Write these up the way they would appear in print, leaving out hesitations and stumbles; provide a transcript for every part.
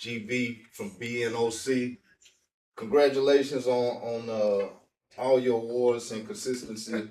GB from B.N.O.C. Congratulations on all your awards and consistency.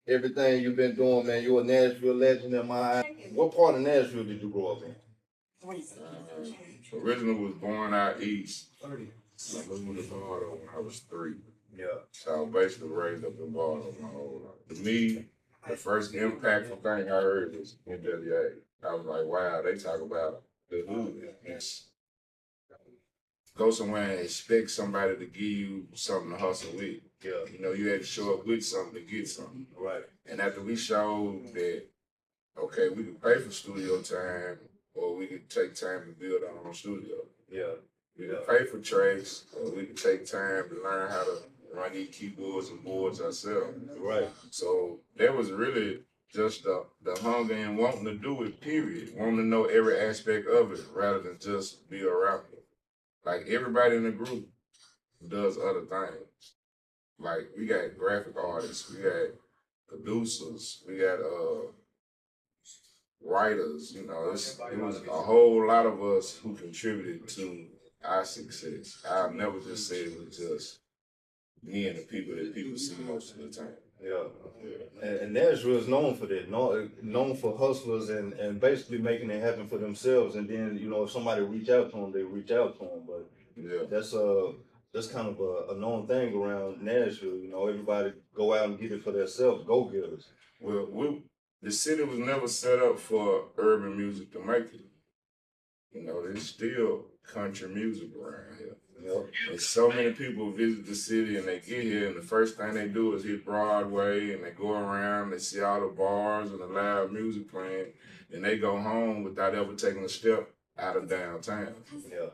Everything you've been doing, man. You're a Nashville legend in my eyes. What part of Nashville did you grow up in? Originally was born out east. I moved to Baltimore when I was 3. Yeah. So I was basically raised up in Baltimore my whole life. To me, the first impactful thing I heard was NWA. I was like, wow, they talk about the hood. It's go somewhere and expect somebody to give you something to hustle with. Yeah. You know, you had to show up with something to get something. Right. And after we showed that, okay, we could pay for studio time or we could take time to build our own studio. Yeah. We could pay for tracks or we could take time to learn how to run these keyboards and boards ourselves. Right. So that was really just the hunger and wanting to do it, period. Wanting to know every aspect of it rather than just be a rapper. Like everybody in the group does other things. Like we got graphic artists, we got producers, we got writers. You know, it was a whole lot of us who contributed to our success. I've never just said it was just me and the people that people see most of the time. Yeah. And Nashville is known for that, known for hustlers and basically making it happen for themselves. And then, you know, if somebody reach out to them, they reach out to them. But yeah, that's kind of a known thing around Nashville. You know, everybody go out and get it for themselves, go-getters. Well, the city was never set up for urban music to make it. You know, there's still country music around here. Yep. And so many people visit the city and they get here and the first thing they do is hit Broadway and they go around, they see all the bars and the loud music playing, and they go home without ever taking a step out of downtown. Yeah.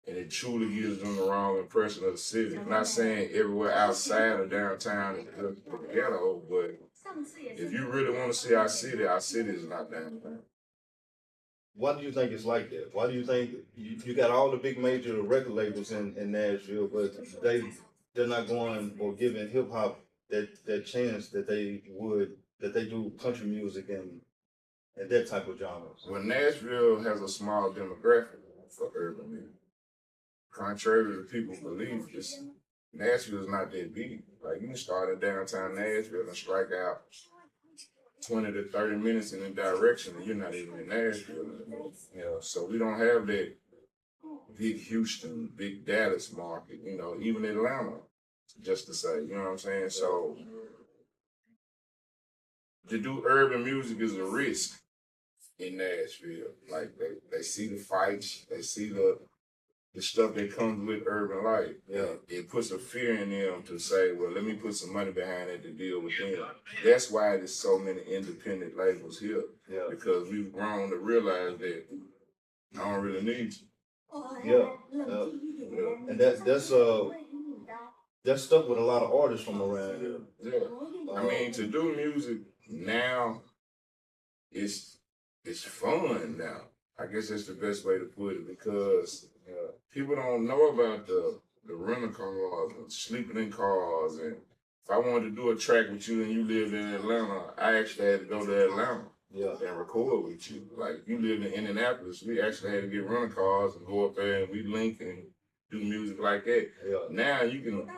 And it truly gives them the wrong impression of the city. I'm not saying everywhere outside of downtown is the ghetto, but if you really want to see our city is not downtown. Why do you think it's like that? Why do you think you got all the big major record labels in Nashville, but they're not going or giving hip hop that chance that they do country music and that type of genres? Well, Nashville has a small demographic for urban music. Contrary to people's belief, Nashville is not that big. Like you can start in downtown Nashville and strike out 20 to 30 minutes in a direction and you're not even in Nashville anymore. You know, so we don't have that big Houston, big Dallas market, you know, even Atlanta, just to say, you know what I'm saying? So to do urban music is a risk in Nashville. Like they see the fights, they see the stuff that comes with urban life. Yeah. It puts a fear in them to say, well, let me put some money behind it to deal with them. That's why there's so many independent labels here. Yeah. Because we've grown to realize that I don't really need you. Yeah. And that's stuck with a lot of artists from around here. Yeah. I mean, to do music now, it's fun now. I guess that's the best way to put it because people don't know about the rental cars and sleeping in cars. And if I wanted to do a track with you and you lived in Atlanta, I actually had to go to Atlanta and record with you. Like you lived in Indianapolis, we actually had to get rental cars and go up there and we link and do music like that. Yeah. Now you can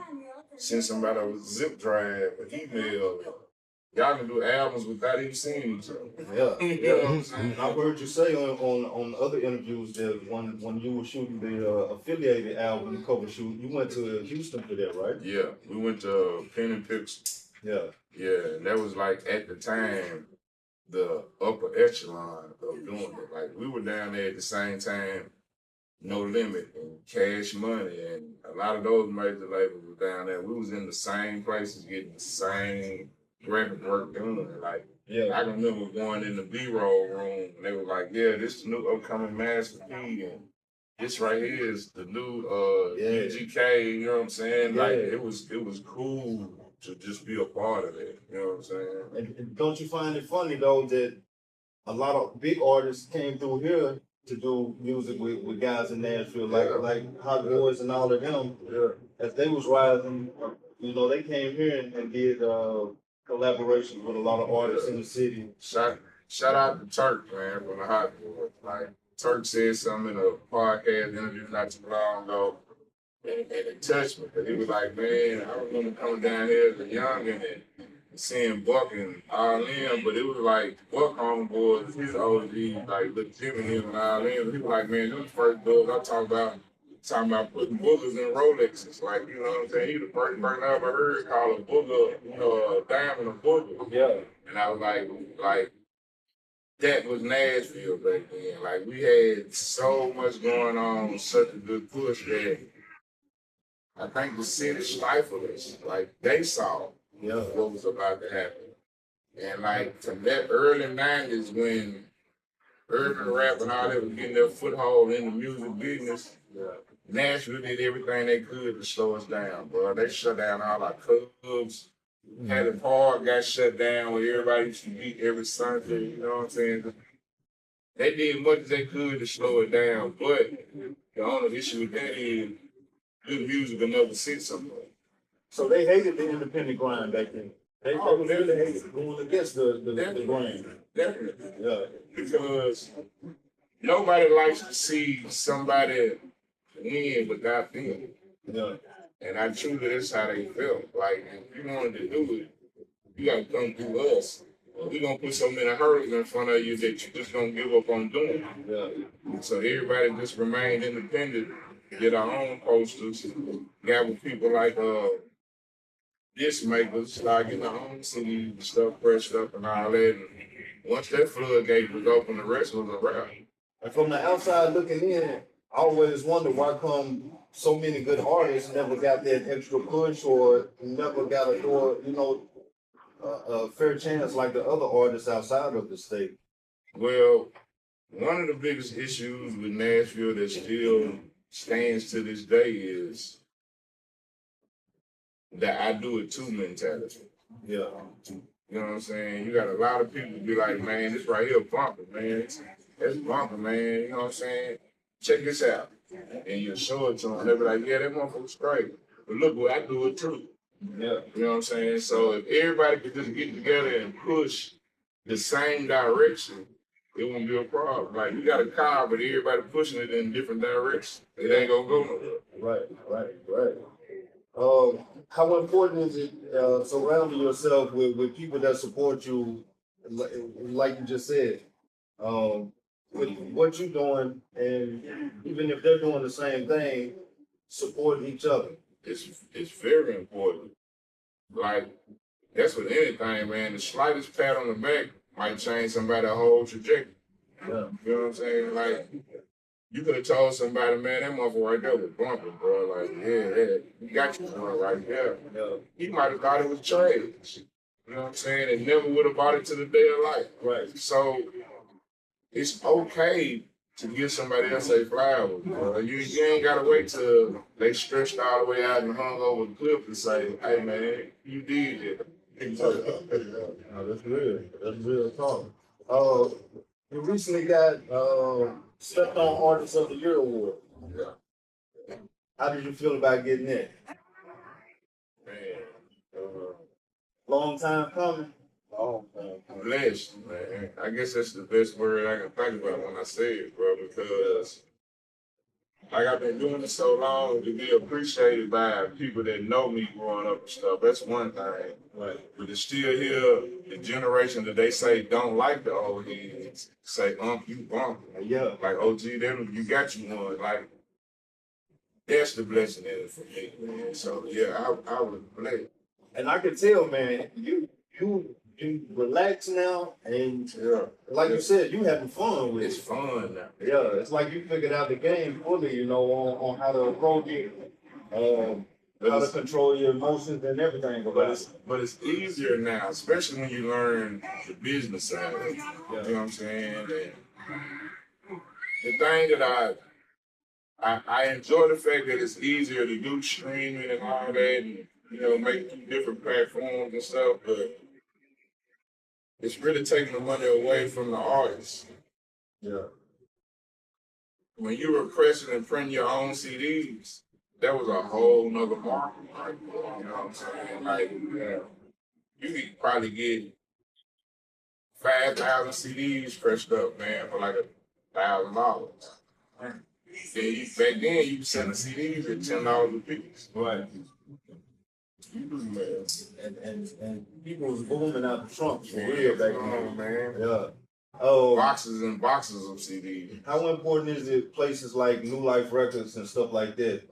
send somebody a zip drive, an email. Y'all can do albums without even seeing each other. Yeah, you know what I'm saying? I've heard you say on other interviews that when you were shooting the affiliated album cover shoot, you went to Houston for that, right? Yeah, we went to Pen and Pixel. Yeah. Yeah, and that was like at the time the upper echelon of doing it. Like we were down there at the same time, No Limit and Cash Money, and a lot of those major labels were down there. We was in the same places getting the same graphic work done. Like, yeah. I can remember going in the B-roll room and they were like, yeah, this is the new upcoming Master P and this right here is the new UGK, you know what I'm saying? Yeah. Like it was cool to just be a part of it, you know what I'm saying? And don't you find it funny though that a lot of big artists came through here to do music with guys in Nashville, like Hot Boys and all of them. Yeah. As they was rising, you know, they came here and did collaborations with a lot of artists in the city. Shout out to Turk, man, from the Hot Boys. Like Turk said something in a podcast interview not too long ago, and it touched me. Cause he was like, man, I remember coming down here as a youngin' and seeing Buck and all them, but it was like Buck homeboys, his OG, like Lil Jimmy and all them. He was like, man, them the first boys I talking about putting boogers in Rolexes. Like, you know what I'm saying? He the first person I ever heard call a booger, you know, a diamond a booger. Yeah. And I was like, that was Nashville back then. Like, we had so much going on, such a good push that I think the city stifled us. Like, they saw what was about to happen. And like from that early 90s when urban rap and all that was getting their foothold in the music business, Nashville did everything they could to slow us down, bro. They shut down all our clubs. Had a park got shut down where everybody used to meet every Sunday, you know what I'm saying? They did much as they could to slow it down, but the only issue with that is good music will never sit somewhere. So they hated the independent grind back then. They really hated going against the grind. Definitely. Yeah. Because nobody likes to see somebody win without them. Yeah. And I truly, that's how they felt. Like, if you wanted to do it, you got to come through us. We're going to put so many hurdles in front of you that you just don't give up on doing it. Yeah. So everybody just remained independent, did our own posters, got with people like disc makers, start getting our own CDs, stuff pressed up and all that. And once that floodgate was open, the rest was a wrap. And from the outside looking in, I always wonder why come so many good artists never got that extra push or never got a door, you know, a fair chance like the other artists outside of the state. Well, one of the biggest issues with Nashville that still stands to this day is the I do it too mentality. Yeah. You know what I'm saying? You got a lot of people be like, man, this right here bumping, man. That's bumping, man. You know what I'm saying? Check this out. And you show it to them. They be like, yeah, that motherfucker's great. But look, what I do it too. Yeah. You know what I'm saying? So if everybody could just get together and push the same direction, it won't be a problem. Like, you got a car, but everybody pushing it in different directions. It ain't gonna go nowhere. Right. How important is it surrounding yourself with people that support you, like you just said, with what you're doing, and even if they're doing the same thing, support each other. It's very important. Like, that's with anything, man. The slightest pat on the back might change somebody's whole trajectory. Yeah. You know what I'm saying? Like, you could have told somebody, man, that motherfucker right there was bumping, bro. Like, yeah, you got your one right there. Yeah. He might have thought it was trash. You know what I'm saying? And never would have bought it to the day of life. Right. So, it's okay to give somebody else a flower. You ain't gotta wait till they stretched all the way out and hung over the cliff and say, hey man, you did it. No, that's real. That's real talk. You recently got Stepped On Artist of the Year award. Yeah. How did you feel about getting that? Man, Long time coming. blessed, man. I guess that's the best word I can think about when I say it, bro, because like I've been doing it so long to be appreciated by people that know me growing up and stuff. That's one thing. Right. But to still hear the generation that they say don't like the old heads say, you bump. Yeah. Like, OG, you got you one. Like, that's the blessing in it for me, man. So, yeah, I was blessed. And I can tell, man, you relax now, and like you said, you having fun with It's it. fun now. Yeah, it's like you figured out the game fully, you know, on how to approach it, how to control your emotions and everything. But it's easier now, especially when you learn the business side of it. Yeah. You know what I'm saying? And the thing that I enjoy the fact that it's easier to do streaming and all that, and make different platforms and stuff, but it's really taking the money away from the artists. Yeah. When you were pressing and printing your own CDs, that was a whole nother market. Right? You know what I'm saying? Like, you could probably get 5,000 CDs pressed up, man, for like $1,000. Back then, you selling CDs at $10 a piece. Right. Man. And people was booming out the trunks for real back then. Man. Yeah. Boxes and boxes of CDs. How important is it places like New Life Records and stuff like that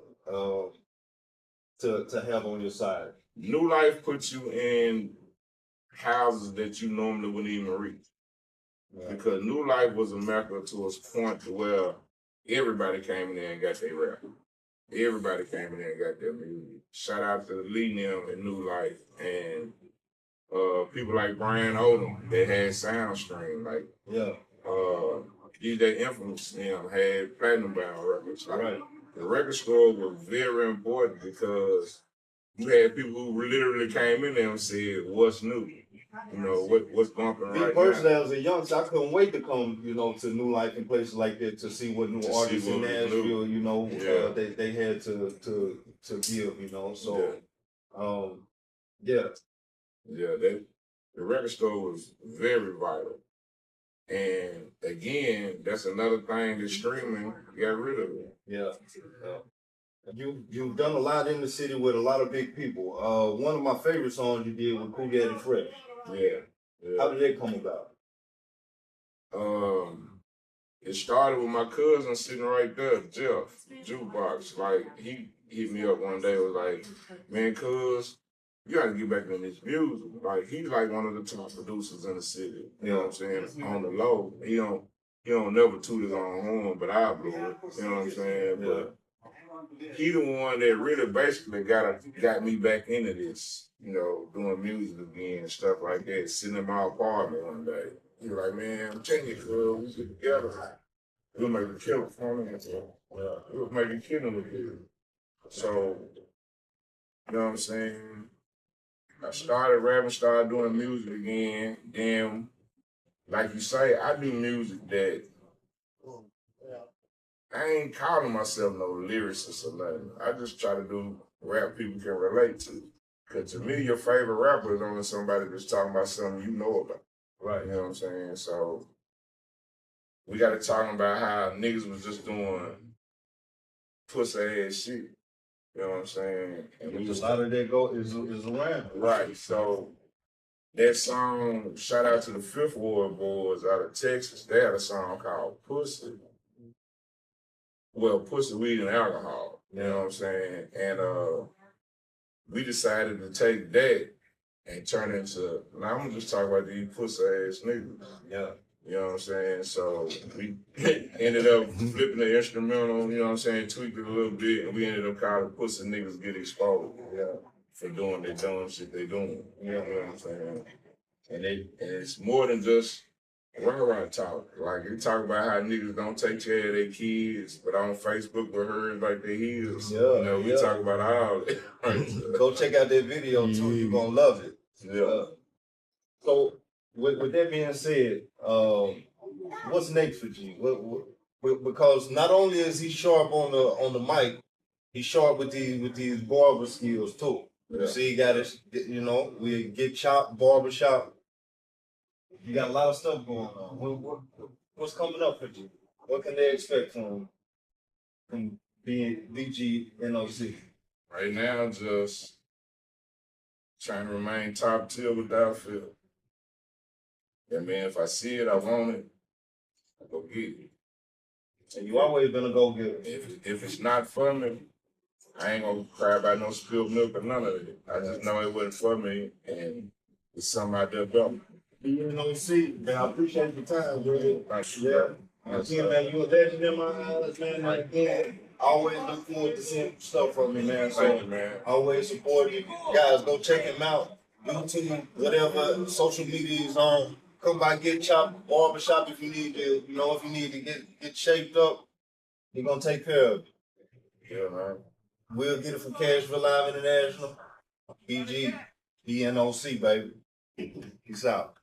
to have on your side? New Life puts you in houses that you normally wouldn't even reach. Right. Because New Life was a mecca to a point to where everybody came in there and got their rap. Everybody came in there and got their music. Shout out to Lee Nim and New Life and people like Brian Odom that had SoundStream. Like DJ Infamous had platinum bound records. Like, right. The record store was very important because you had people who literally came in there and said, "What's new? You know, what's bumping right now?" Me personally, as a youngster, I couldn't wait to come, to New Life and places like that to see what new artists in Nashville, they had to give, So, the record store was very vital. And again, that's another thing that streaming got rid of it. Yeah. You've done a lot in the city with a lot of big people. One of my favorite songs you did with Cool Daddy Fresh. Yeah. How did that come about? It started with my cousin sitting right there, Jeff, Jukebox. Like, he hit me up one day, was like, "Man, cuz, you gotta get back in this music." Like, he's like one of the top producers in the city. You know what I'm saying? On the low. He don't never toot his own horn, but I blew it. You know what I'm saying? Yeah. But he the one that really basically got me back into this, doing music again and stuff like that. Sitting in my apartment one day. He was like, "Man, I'm telling you, girl, we get together. We'll make a killer for me." We'll make a killer with you. So, you know what I'm saying? I started rapping, started doing music again. Then, like you say, I do music that I ain't calling myself no lyricist or nothing. I just try to do rap people can relate to. Because to me, your favorite rapper is only somebody that's talking about something you know about. Right. You know what I'm saying? So we got to talk about how niggas was just doing pussy ass shit. You know what I'm saying? And a lot of that is around. Right. So that song, shout out to the Fifth Ward Boys out of Texas. They had a song called Pussy. Well, pussy, weed, and alcohol. You know what I'm saying? And we decided to take that and turn it into, now I'm just talking about these pussy ass niggas. Yeah. You know what I'm saying? So we ended up flipping the instrumental, you know what I'm saying, tweaked it a little bit, and we ended up calling Pussy Niggas Get Exposed. Yeah. For doing their dumb shit they doing. You know what I'm saying? And it's more than just rah-rah talk. Like, you talk about how niggas don't take care of their kids, but on Facebook with her like they heels. Yeah, we talk about all that. Right? Go check out that video too. You're gonna love it. Yeah. So with that being said, what's next for G? Because not only is he sharp on the mic, he's sharp with these barber skills too. Yeah. See, he got his, we get chopped, barbershop. You got a lot of stuff going on. What's coming up for you? What can they expect from B.N.O.C? Right now, just trying to remain top tier without fear. Yeah, man, if I see it, I want it, I go get it. And you always been a go-getter. If it's not for me, I ain't gonna cry about no spilled milk or none of it. I just know it wasn't for me, and it's something out there better. B.N.O.C, man, I appreciate your time, bro. Thank you. Yeah. Again, man, you a legend in my eyes, man. And again, I always look forward to seeing stuff from you, man. So, thank you, man. Always support you. Guys, go check him out. YouTube, whatever social media is on. Come by, get chopped, barbershop if you need to, if you need to get shaped up, he's gonna take care of you. Yeah, man. We'll get it from Cashville Live International. B.N.O.C, baby. Peace out.